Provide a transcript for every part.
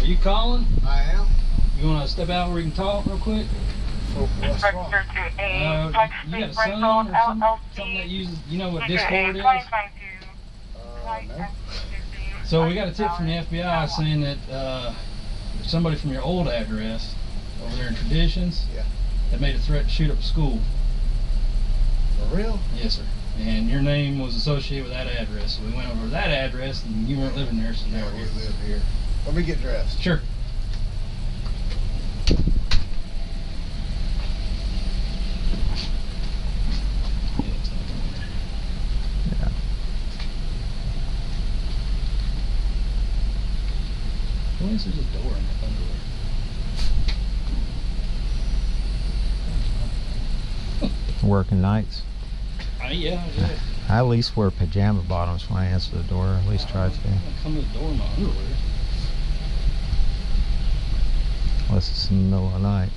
you Colin? I am. You want to step out where you can talk real quick? What's wrong? You got a son or something that uses, you know what Discord is? No. So we got a tip from the FBI saying that there's somebody from your old address over there in Traditions that made a threat to shoot up a school. For real? Yes, sir. And your name was associated with that address. So we went over to that address and you weren't living there, so now we live here. Let me get dressed. Sure. Why is there just a door in the underwear? Working nights. Yeah. I at least wear pajama bottoms when I answer the door. At least try to. I come to the door in my underwear. Unless it's in the middle of the night.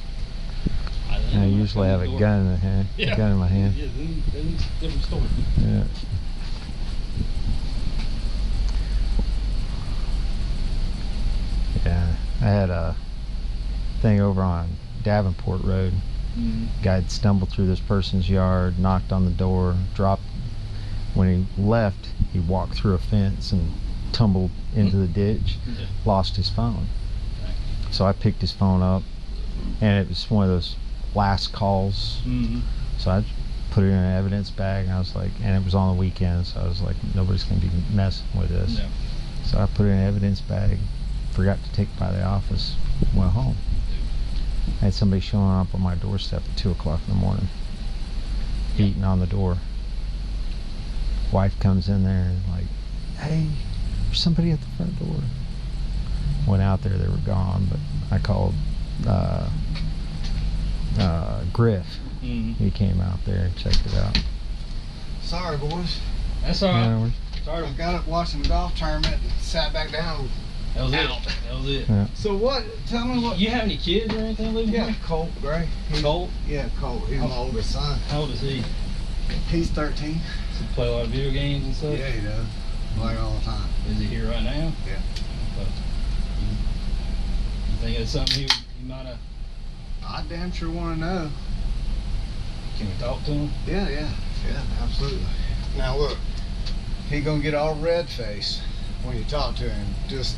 I usually have a gun in the hand. Yeah. A gun in my hand. Yeah, then it's a different story. Yeah. Yeah, I had a thing over on Davenport Road. Guy had stumbled through this person's yard, knocked on the door, dropped. When he left, he walked through a fence and tumbled into the ditch, lost his phone. So I picked his phone up, and it was one of those last calls. So I put it in an evidence bag, and I was like, and it was on the weekend, so I was like, nobody's gonna be messing with this. So I put it in an evidence bag, forgot to take it by the office, went home. I had somebody showing up on my doorstep at 2 o'clock in the morning, beating on the door. Wife comes in there and like, hey, there's somebody at the front door. Went out there, they were gone, but I called Griff. He came out there and checked it out. Sorry, boys. That's all right. Sorry. I got up watching the golf tournament and sat back down. That was it. That was it. Yeah. So what? Tell me what. You have any kids or anything living here? Colt Gray. Colt? Yeah, Colt. He's my oldest son. How old is he? He's 13. Does he play a lot of video games and stuff? Yeah, he does. Play all the time. Is he here right now? Yeah. But you think it's something he might have? I damn sure want to know. Can we talk to him? Yeah, absolutely. Now look, he gonna get all red faced when you talk to him. Just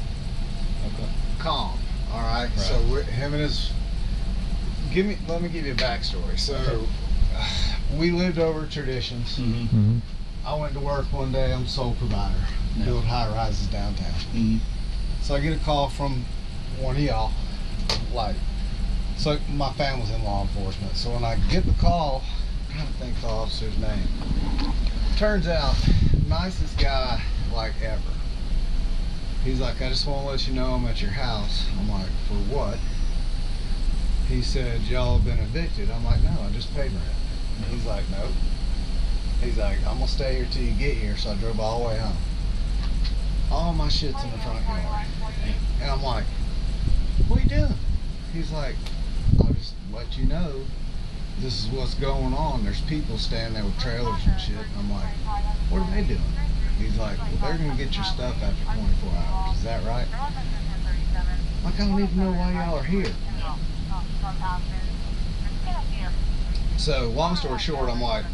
calm. All right. So him and his. Let me give you a backstory. So we lived over Traditions. I went to work one day. I'm sole provider. Build high rises downtown. So I get a call from one of y'all. So my family's in law enforcement. So when I get the call, I'm trying to think the officer's name. Turns out, nicest guy like ever. He's like, I just want to let you know I'm at your house. I'm like, for what? He said, y'all have been evicted. I'm like, no, I just paid rent. He's like, nope. He's like, I'm gonna stay here till you get here. So I drove all the way home. All my shit's in the front yard. And I'm like, what are you doing? He's like, I'll just let you know this is what's going on. There's people standing there with trailers and shit. And I'm like, what are they doing? He's like, well, they're gonna get your stuff after 24 hours. Is that right? Like, I don't even know why y'all are here. So, long story short, I'm like,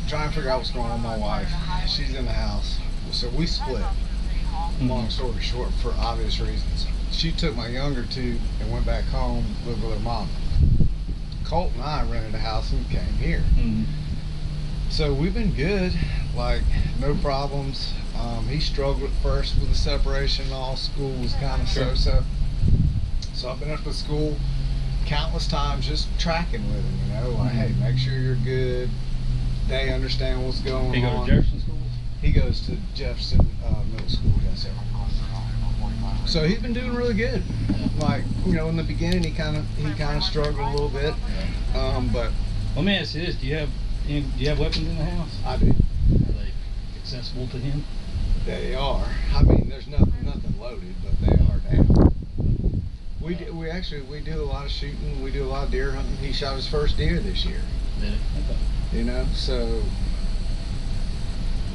trying to figure out what's going on with my wife. She's in the house. So we split. Long story short, for obvious reasons. She took my younger two and went back home, lived with her mom. Colt and I rented a house and came here. So we've been good, like no problems. He struggled at first with the separation. All school was kind of so. So I've been up at school countless times, just tracking with him. You know, like, hey, make sure you're good. They understand what's going on. He go to Jefferson schools? He goes to Jefferson Middle School. Yes, sir. So he's been doing really good. Like, you know, in the beginning he kind of struggled a little bit. But let me ask you this: Do you have weapons in the house? I do. Are they accessible to him? They are. I mean, there's nothing loaded, but they are down. We do a lot of shooting. We do a lot of deer hunting. He shot his first deer this year. Yeah. Okay. You know, so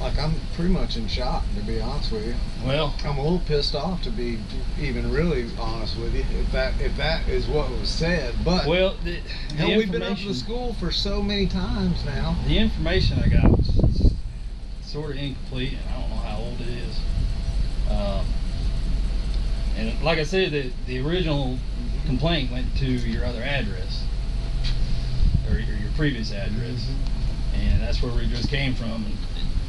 Like, I'm pretty much in shock, to be honest with you. Well, I'm a little pissed off, to be even really honest with you, if that is what was said. But well, hell, we've been up to the school for so many times now. The information I got was sort of incomplete, and I don't know how old it is. And like I said, the original complaint went to your other address, or your previous address, and that's where we just came from, and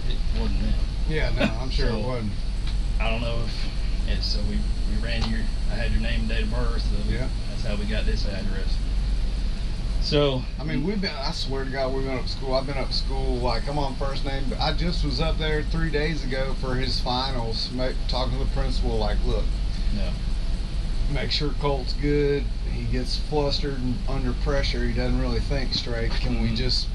it wasn't them. Yeah, no, I'm sure So, it wasn't. I don't know if it's, so we ran I had your name and date of birth, so Yeah. that's how we got this address. So I mean, I swear to God, we've been up to school. I've been up to school, like, I'm on first name, but I just was up there 3 days ago for his finals, talking to the principal, like, look, yeah. make sure Colt's good. He gets flustered and under pressure. He doesn't really think straight. Can we just,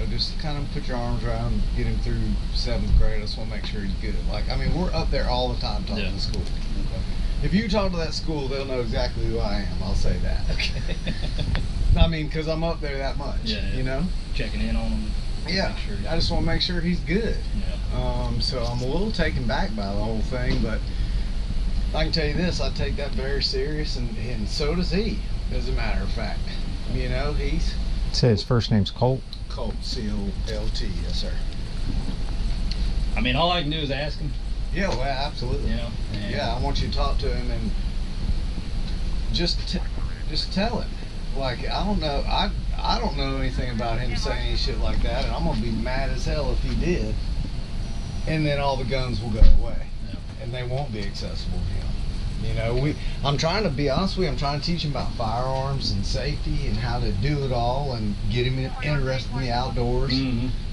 just kind of put your arms around him, get him through 7th grade? I just want to make sure he's good. Like, I mean, we're up there all the time talking to school. Okay. If you talk to that school, they'll know exactly who I am. I'll say that. Okay. I mean, because I'm up there that much, yeah. Checking in on him. Yeah, Sure. I just want to make sure he's good. Yeah. So I'm a little taken back by the whole thing, but I can tell you this, I take that very serious, and so does he, as a matter of fact. He's... Say his first name's Colt? Colt, C-O-L-T, yes, sir. I mean, all I can do is ask him. Yeah, well, absolutely. Yeah, I want you to talk to him and just tell him. Like, I don't know, I don't know anything about him saying any shit like that, and I'm gonna be mad as hell if he did. And then all the guns will go away, and they won't be accessible to him. I'm trying to be honest with you. I'm trying to teach him about firearms and safety and how to do it all, and get him interested in the outdoors.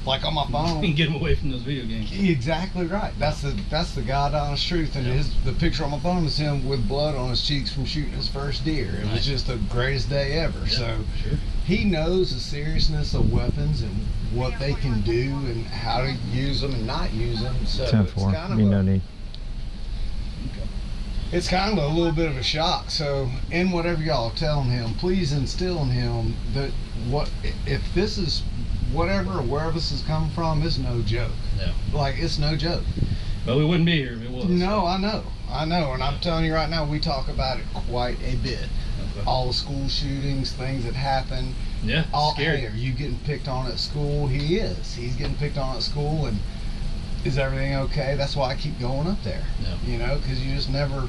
Like on my phone, And get him away from those video games. Exactly right. That's the God honest truth. And the picture on my phone is him with blood on his cheeks from shooting his first deer. It was just the greatest day ever. Yeah, so sure. he knows the seriousness of weapons and what they can do and how to use them and not use them. So 10-4. it's kind of No need. it's kind of a little bit of a shock. So in whatever y'all are telling him, please instill in him that if this is whatever or wherever this is coming from, it's no joke. Yeah. Like, it's no joke. But we wouldn't be here if it was. No, I know. And I'm telling you right now, we talk about it quite a bit. Okay. All the school shootings, things that happen. Yeah, scary. Hey, are you getting picked on at school? He is. He's getting picked on at school, and is everything okay? That's why I keep going up there. Yeah. Because you never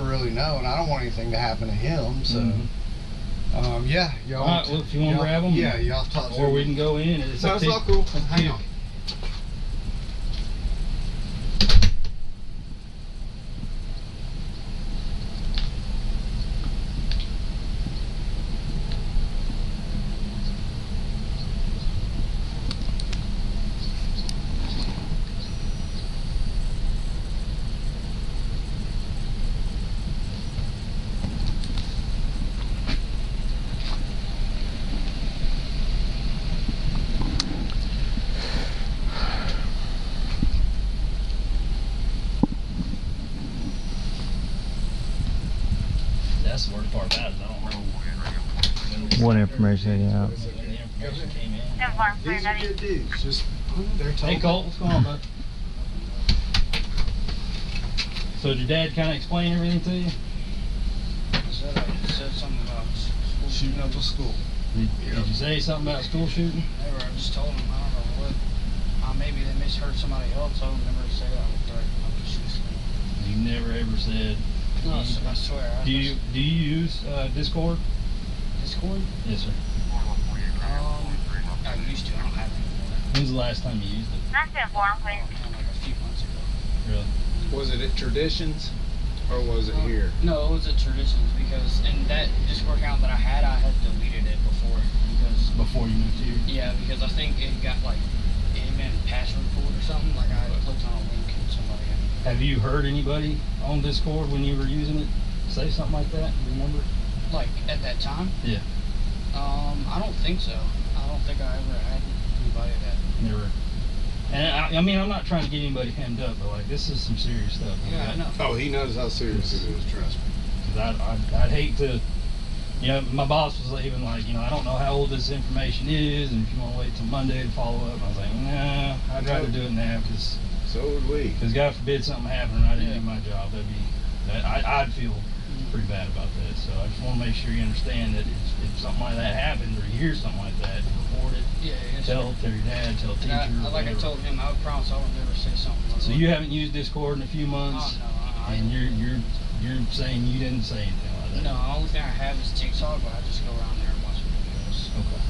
really know, and I don't want anything to happen to him. So, yeah, y'all. All right, well, if you want to grab them, yeah, y'all talk to or him. we can go in. That's not cool. Hang on. That's the worst part about it. I don't know What information? Yeah. when the information came in. These are good dudes. Just they're told. Hey Colt, what's going on, bud? So did your dad kind of explain everything to you? Said something about school Shooting up a school. Did you say something about school shooting? Never. I just told him. I don't know what. Maybe they misheard somebody else. I would never say that. You never ever said. No, I swear. Do you use Discord? Discord? Yes, sir. I used to. I don't have it anymore. When's the last time you used it? Like a few months ago. Really? Was it at Traditions, or was it here? No, it was at Traditions because in that Discord account that I had deleted it before because Before you moved here? yeah, because I think it got like admin password pulled or something. Like I clicked on a link and somebody. Have you heard anybody on Discord when you were using it say something like that? Remember? Like at that time? Yeah. I don't think so. I don't think I ever had anybody that. Never. And I mean, I'm not trying to get anybody hemmed up, but like, this is some serious stuff. Yeah, I know. Oh, he knows how serious it is. Trust me. Because I'd hate to You know, my boss was even like, you know, I don't know how old this information is, and if you want to wait till Monday to follow up, I was like, nah, I'd rather do it now, because So would we. God forbid something happened and I didn't do my job, I'd feel pretty bad about that. So I just want to make sure you understand that if something like that happens, or you hear something like that, report it. Yeah, yes, Tell your dad, tell a teacher. Like I told him, I would promise I would never say something like So that. you haven't used Discord in a few months, and you're saying you didn't say anything like that. No, the only thing I have is TikTok, but I just go around there and watch videos. Okay.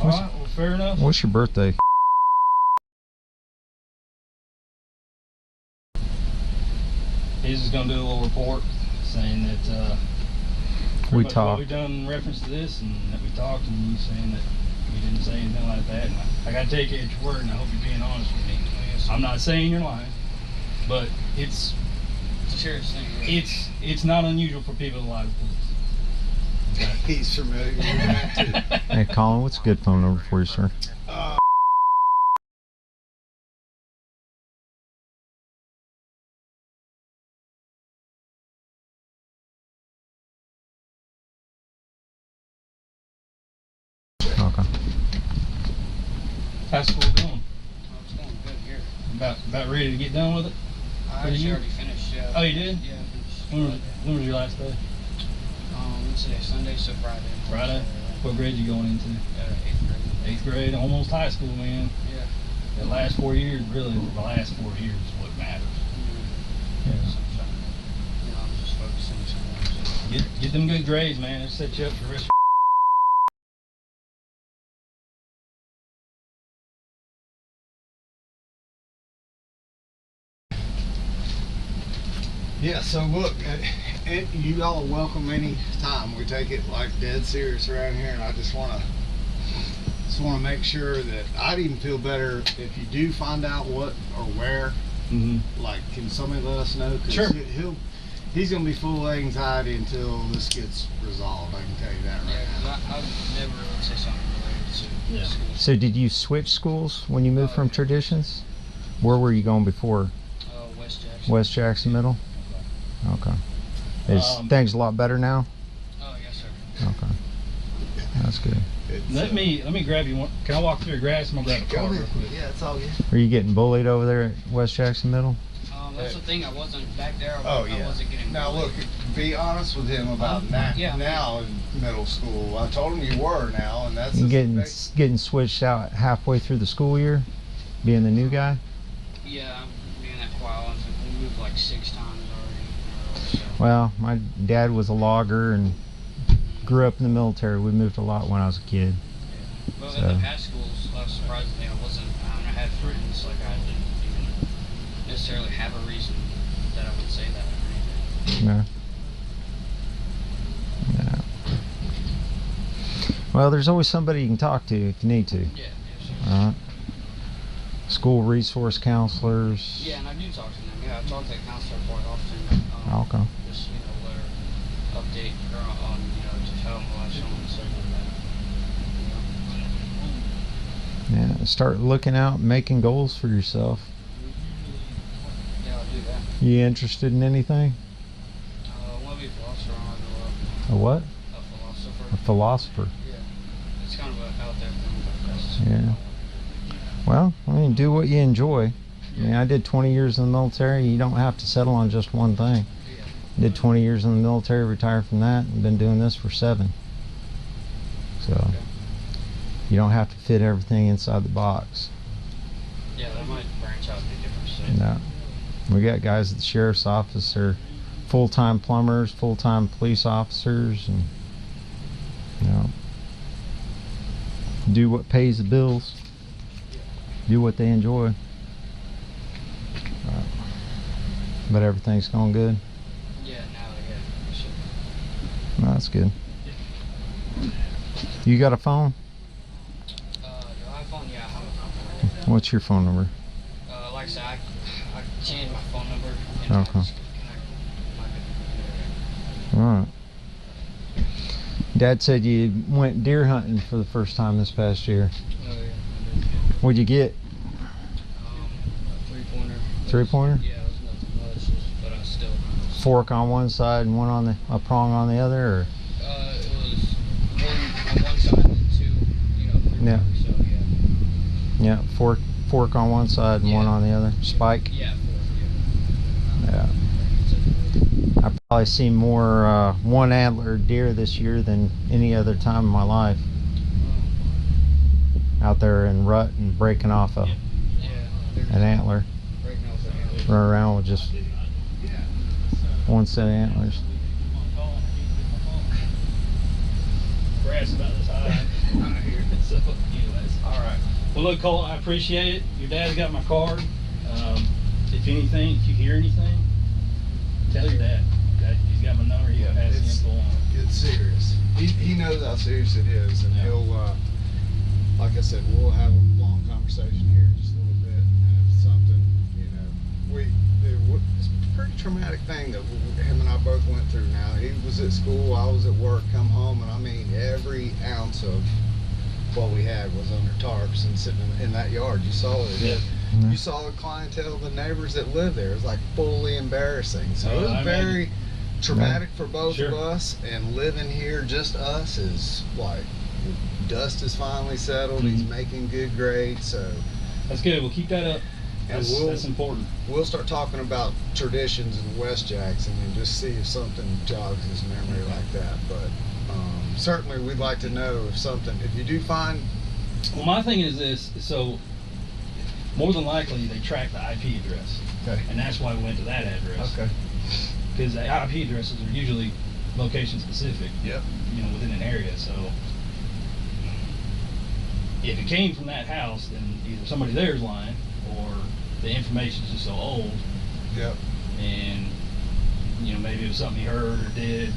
All right. Well, fair enough. What's your birthday? He's just gonna do a little report saying that We what talked. we done in reference to this, and that we talked, and you saying that you didn't say anything like that. And I gotta take you at your word, and I hope you're being honest with me. I'm not saying you're lying, but it's a serious thing. Yeah. It's not unusual for people to lie to police. Okay. He's familiar with that too. Hey, Colin, what's a good phone number for you, sir? Okay. How's school going? Oh, it's going good here. About ready to get done with it? I For the actually year? already finished. Yeah. Oh, you did? Yeah, I finished. When was your last day? What's today? Sunday, so Friday. Friday? What grade you going into? 8th grade. 8th grade, almost high school, man. Yeah. The last 4 years, really, the last 4 years is what matters. So I'm trying to, I'm just focusing on something. Get them good grades, man. It'll set you up for the rest of Yeah, so look, you all are welcome any time. We take it like dead serious around here, and I just want to make sure that I'd even feel better if you do find out what or where. Like, can somebody let us know? 'Cause Sure. he's gonna be full of anxiety until this gets resolved. I can tell you that right Yeah, now. because I've never really say something related to school. So did you switch schools when you moved from Traditions? Where were you going before? West Jackson. West Jackson Middle? Okay. Is things a lot better now? Oh, yes, sir. Okay. That's good. Let me grab you one. Can I walk through the grass? I'm gonna grab a Go card real ahead. quick. Yeah, it's all good. Are you getting bullied over there at West Jackson Middle? That's the thing. I wasn't back there. I yeah. wasn't getting. Now bullied. look, be honest with him about now in middle school. I told him you were now, and that's You getting switched out halfway through the school year, being the new guy? Yeah, I'm being that while. We moved like 6 times already. So. Well, my dad was a logger and grew up in the military. We moved a lot when I was a kid. Well, So. at the past schools, surprisingly, I had friends, like I didn't even necessarily have a reason that I would say that or anything. No. No. Well, there's always somebody you can talk to if you need to. Yeah, yes, sir. All right. School resource counselors. Yeah, and I do talk to them. Yeah, I talk to the counselor quite often. Okay. Just, let her update her on, to tell them what I show them and stuff like that. Yeah. Start looking out, and making goals for yourself. Yeah, I'll do that. You interested in anything? I want to be a philosopher when I grow up. A what? A philosopher. A philosopher. Yeah. It's kind of a out there thing, but that's Yeah. Well, I mean, do what you enjoy. I mean, I did 20 years in the military. You don't have to settle on just one thing. Did 20 years in the military, retired from that, and been doing this for 7. So, you don't have to fit everything inside the box. Yeah, that might branch out to different stuff. No. We got guys at the sheriff's office. They're full-time plumbers, full-time police officers, and, do what pays the bills. Do what they enjoy. But everything's going good. Yeah, for sure. Well, that's good. You got a phone? The iPhone, yeah, I have a phone. What's your phone number? Like I said, I changed my phone number. And Okay. I just connect my computer. All right. Dad said you went deer hunting for the first time this past year. Oh, yeah. What'd you get? A 3-pointer. 3-pointer? Yeah, it was nothing much, but I still. fork on one side and one on a prong on the other, or? It was one on one side and two, through Yeah. there, so yeah. Yeah, fork on one side and one Yeah. on the other. Spike. Yeah, fork, Yeah. I've probably seen more one antler deer this year than any other time in my life. Out there in rut and breaking off Yeah, an antler, breaking off the antler. run around with just one set of antlers. Grass about this high. So, anyways, all right. Well, look, Colt, I appreciate it. Your dad's got my card. If anything, if you hear anything, tell your dad. Okay? He's got my number. He'll pass the info on. It's serious. He knows how serious it is, and Yeah. he'll, like I said, we'll have a long conversation here in just a little bit, and if something, it's a pretty traumatic thing that him and I both went through. Now, he was at school, I was at work, come home, and I mean, every ounce of what we had was under tarps and sitting in that yard. You saw it. Yeah. You saw the clientele, the neighbors that lived there. It was like fully embarrassing. So Oh, it was I very traumatic for both Sure. of us. And living here, just us, is like dust is finally settled. He's Mhm. making good grades. So That's good. We'll keep that up. And That's important. we'll start talking about traditions in West Jackson and just see if something jogs his memory like that. But certainly we'd like to know if you do find. Well, my thing is this. So, more than likely, they track the IP address. Okay. And that's why we went to that address. Okay. Because the IP addresses are usually location specific. Yep. Within an area. So, if it came from that house, then either somebody there is lying, or the information is just so old, Yep. and maybe it was something he heard or did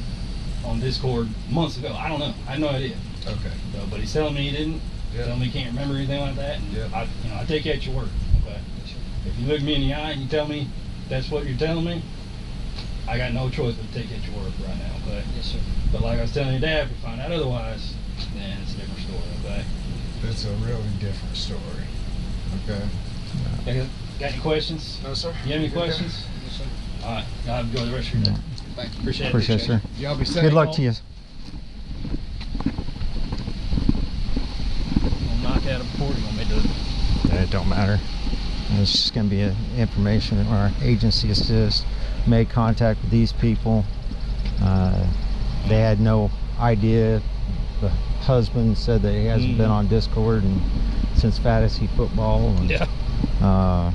on Discord months ago. I don't know. I have no idea. Okay. So, but he's telling me he didn't. Yep. Telling me he can't remember anything like that. And Yep. I take you at your word. Okay. If you look me in the eye and you tell me that's what you're telling me, I got no choice but to take you at your word right now. Okay. Yes, sir. But like I was telling your dad, if we find out otherwise, then it's a different story. Okay. It's a really different story. Okay. Got any questions? No, sir. You have any Good questions? Yes, sir. All right. I'll enjoy the rest of your day. Thank you. Appreciate it. Appreciate it, sir. Y'all be safe. Good luck to you. We'll knock out a report. You want me to do it? It don't matter. It's just going to be information. Our agency assist made contact with these people. They had no idea. The husband said that he hasn't been on Discord and since fantasy football. And, Yeah.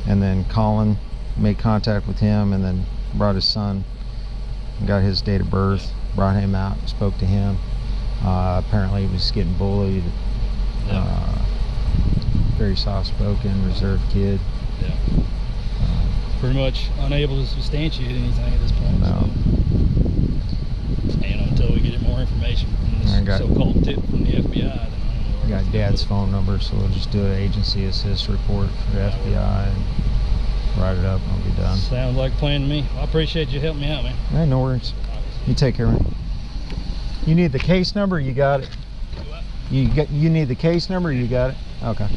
and then Colin made contact with him, and then brought his son, got his date of birth, brought him out, spoke to him. Apparently he was getting bullied. Very soft-spoken, reserved kid. Yeah. Pretty much unable to substantiate anything at this point. No. So. And until we get more information from I this got- so-called tip from the FBI, then I don't know where Got else to Dad's look. phone number, so we'll just do an agency assist report for the FBI and write it up, and I'll be done. Sounds like a plan to me. I appreciate you helping me out, man. Hey, no worries. You take care, man. You need the case number? You got it. You need the case number? You got it. Okay.